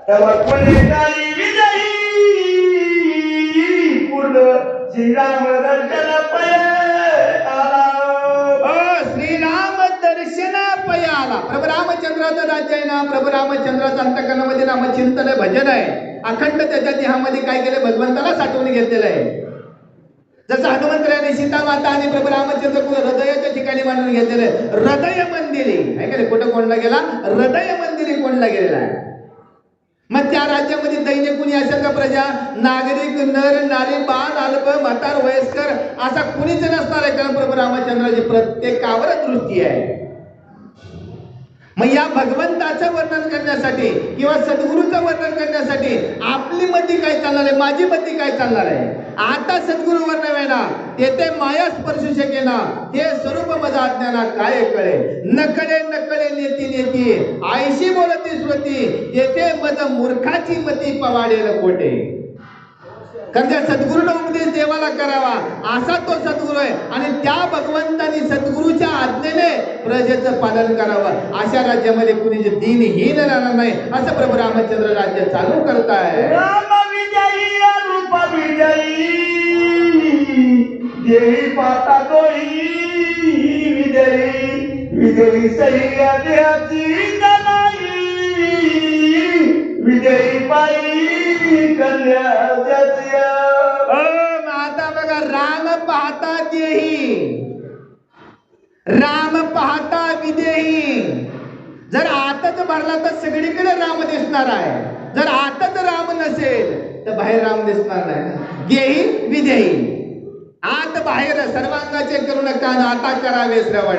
तेव्हा पुणेकरी विजयी पूर्ण श्रीराम दर्शन पय आला. श्रीराम दर्शन पयाला. प्रभू रामचंद्राचं राज्य आहे ना, प्रभू रामचंद्राचं अंतकरणामध्ये नामचिंतन भजन आहे. अखंड त्याच्या देहामध्ये काय केलं, भगवंताला साठवून घेतलेलं आहे. जसं हनुमंतराने सीता माता आणि प्रभू रामचंद्र हृदयाच्या ठिकाणी मांडून घेतलेलं आहे. हृदय मंदिरी आहे का नाही, कुठं कोणला गेला, हृदय मंदिरी कोणला गेलेला आहे. मग त्या राज्यामध्ये दैन्य कुणी असेल का, प्रजा, नागरिक, नर नारी, बाल, अल्प, म्हातार, वयस्कर असा कुणीच नसणार आहे. कारण प्रभू रामचंद्राची प्रत्येकावर दृष्टी आहे. मग या भगवंताचं वर्णन करण्यासाठी किंवा सद्गुरूचं वर्णन करण्यासाठी आपली मती काय चालणार आहे, माझी मती काय चालणार आहे. आता सद्गुरू वर्णवेना तेथे माया स्पर्शू शकेना, ते स्वरूप मज अज्ञाना काय कळे. नकळे नकळे नेती नेती आयशी बोलती श्रुती, तेथे मज मूर्खाची मती पवाडेल कोटे. कारण त्या सद्गुरूला उपदेश देवाला करावा असा तो सद्गुरू आहे. आणि त्या भगवंतानी सद्गुरूच्या आज्ञेने प्रजेचं पालन करावं. अशा राज्यामध्ये कुणी दीनहीन राहणार नाही, असं प्रभू रामचंद्र राज्य चालू करताय. राम विजयी रूप विजयी देही पाता दोही विजयी विजयी सह्या देहाची जनाई विजयी पायी कन्या जत्या. आता बघा, राम पाहता देही, राम पाहता विदेही. जर आतच भरला तर सगळीकडे राम दिसणार आहे. जर आतच राम नसेल तर बाहेर राम दिसणार नाही. देही विदेही, आत बाहेर सर्वांगाचे करून कान आता करावे श्रवण.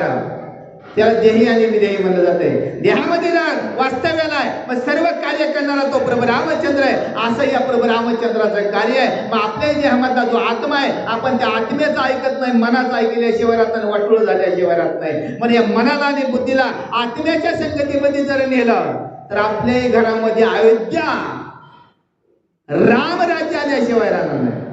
त्याला देही आणि विदेही म्हणलं जाते. देहामध्ये वास्तव्याला आहे, मग सर्व कार्य करणारा तो प्रभू रामचंद्र आहे. असं या प्रभू रामचंद्राचं कार्य आहे. मग आपल्या देहामधला जो आत्मा आहे, आपण त्या आत्म्याचं ऐकत नाही, मनाचं ऐकल्याशिवाय राहत नाही, वाटोळ झाल्याशिवाय राहत नाही. म्हणजे या मनाला आणि बुद्धीला आत्म्याच्या संगतीमध्ये जर नेलं तर आपल्याही घरामध्ये अयोध्या राम राज्य आल्याशिवाय राहणार नाही.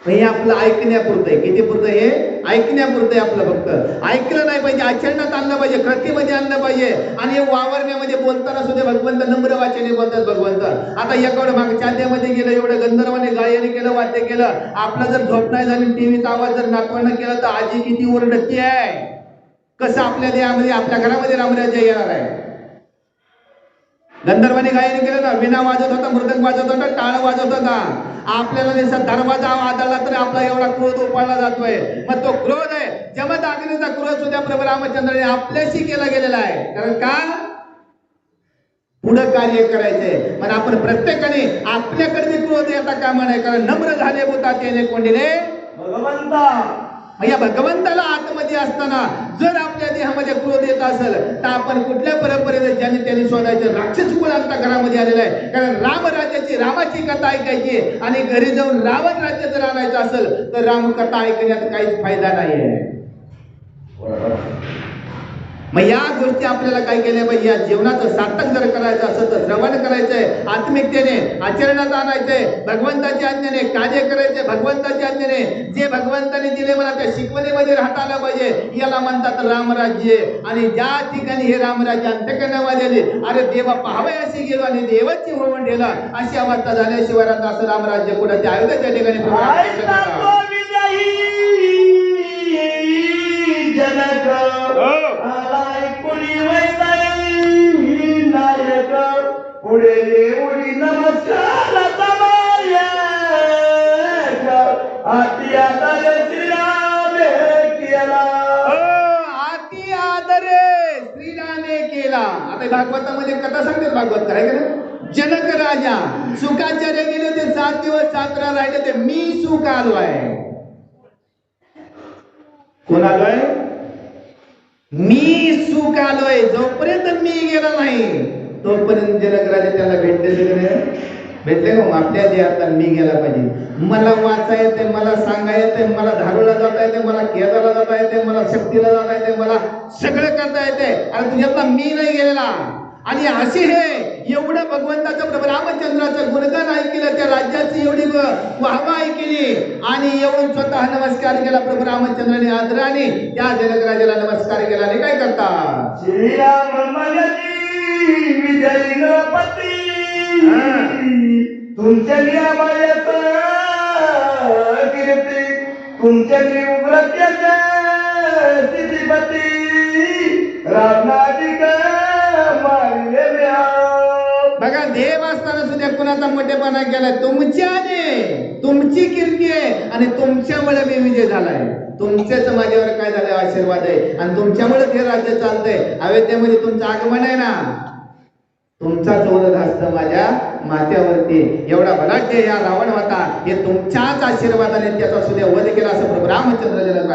हे आपलं ऐकण्यापुरतं आहे. किती पुरतं, हे ऐकण्यापुरतं आहे आपलं. फक्त ऐकलं नाही पाहिजे, आचरणात आणलं पाहिजे, कृतीमध्ये आणलं पाहिजे. आणि हे वावरण्यामध्ये बोलताना सुद्धा भगवंत नम्र वाचने बोलतात. भगवंत आता एवढं मागच्या अध्यामध्ये गेलं, एवढं गंधर्वाने गायन केलं, वाद्य केलं. आपला जर झोप नाही झाली, टीव्हीचा आवाज जर नातवंड केला तर आजी किती ओरडती आहे. कसं आपल्या देहामध्ये, आपल्या घरामध्ये रामराज्य येणार आहे. गंधर्वाने गायन केलं ना, विणा वाजत होता, मृदंग वाजत होता, टाळ वाजत होता. आपल्याला जसा दरवाजा आदळला तर आपला एवढा क्रोध उपाळला जातोय. मग तो क्रोध आहे, जमत अग्नीचा क्रोध सुद्धा प्रभू रामचंद्राने आपल्याशी केला गेलेला आहे. कारण का, पुढं कार्य करायचंय. पण आपण प्रत्येकाने आपल्याकडे क्रोध येता कामा नये. कारण नम्र झाले होता त्याने कोंडिले भगवंता. या भगवंताला आतमध्ये असताना जर आपल्या देहामध्ये क्रोध येत असेल तर आपण कुठल्या परंपरेने ज्यांनी त्यांनी शोधायचं. राक्षस कुळ आता घरामध्ये आलेला आहे. कारण राम राज्याची, रामाची कथा ऐकायची आणि घरी जाऊन रावण राज्य जर आणायचं असेल तर राम कथा ऐकण्यात काहीच फायदा नाही आहे. मग या गोष्टी आपल्याला काय केल्या पाहिजे, या जीवनाचं सार्थक जर करायचं असेल तर श्रवण करायचंय, आत्मिकतेने आचरणात आणायचंय, भगवंताच्या आज्ञेने कार्य करायचंय, भगवंताच्या आज्ञेने जे भगवंताने दिले मला त्या शिकवणीमध्ये राहता आलं पाहिजे. याला म्हणतात रामराज्य. आणि ज्या ठिकाणी हे रामराज्य अंत्यकरणामध्ये आले, अरे देवा पाहावयाशी गेलो आणि देवाची होऊन ठेवला, अशी अवस्था झाल्याशिवाय असं रामराज्य कुठं त्या अयोध्याच्या ठिकाणी जनक आलाय कुणी वैताई नायक पुढे येऊन नमस्कार आती आदर श्रीरामे केला. आती आदरे श्रीरामे केला. आता भागवतामध्ये कथा सांगते भागवत काय केलं. जनक राजा सुखाचार्य गेले, ते 7 दिवस 7 रात्र राहिले, ते मी सुख आलोय. कोण आलोय, मी सुख आलोय. जोपर्यंत मी गेला नाही तोपर्यंत जनक राजा त्याला भेटले मग आपल्या देहात मी गेला पाहिजे. मला वाचा येते, मला सांगा येते, मला धारूला जाता येते, मला केदारला जाता येते, मला शक्तीला जाता येते, मला सगळं करता येते. आणि तुझ्यातला मी नाही गेलेला. आणि असे हे एवढं भगवंताचं प्रभू रामचंद्राचं गुणगान ऐकलं, त्या राज्याची एवढी वाहवा ऐकली आणि येऊन स्वतः नमस्कार केला प्रभू रामचंद्राने आदराने. त्या जनक राजाला नमस्कार केला. आणि काय करता, श्रीराम मनती विजयपती हा. तुमच्या नियमायाचा कीर्ती तुमच्या उग्रत्याच्या स्थितीपती रामनाथिक मारले म्या. बघा देव असताना सुद्धा कुणाचा मोठेपणा केलाय तुमच्याने. तुमची कीर्ती आहे आणि तुमच्यामुळे मी विजय झालाय. तुमच्याच माझ्यावर काय झालं आशीर्वाद आहे आणि तुमच्यामुळे हे राज्य चालतंय. अयोध्येमध्ये तुमचं आगमन आहे ना. तुमचा चौरथ हस्त माझ्या माथ्यावरती. एवढा बलाढ्य या रावण होता. हे तुमच्याच आशीर्वादाने त्याचा सुद्धा वध केला असं प्रभू रामचंद्र जन्म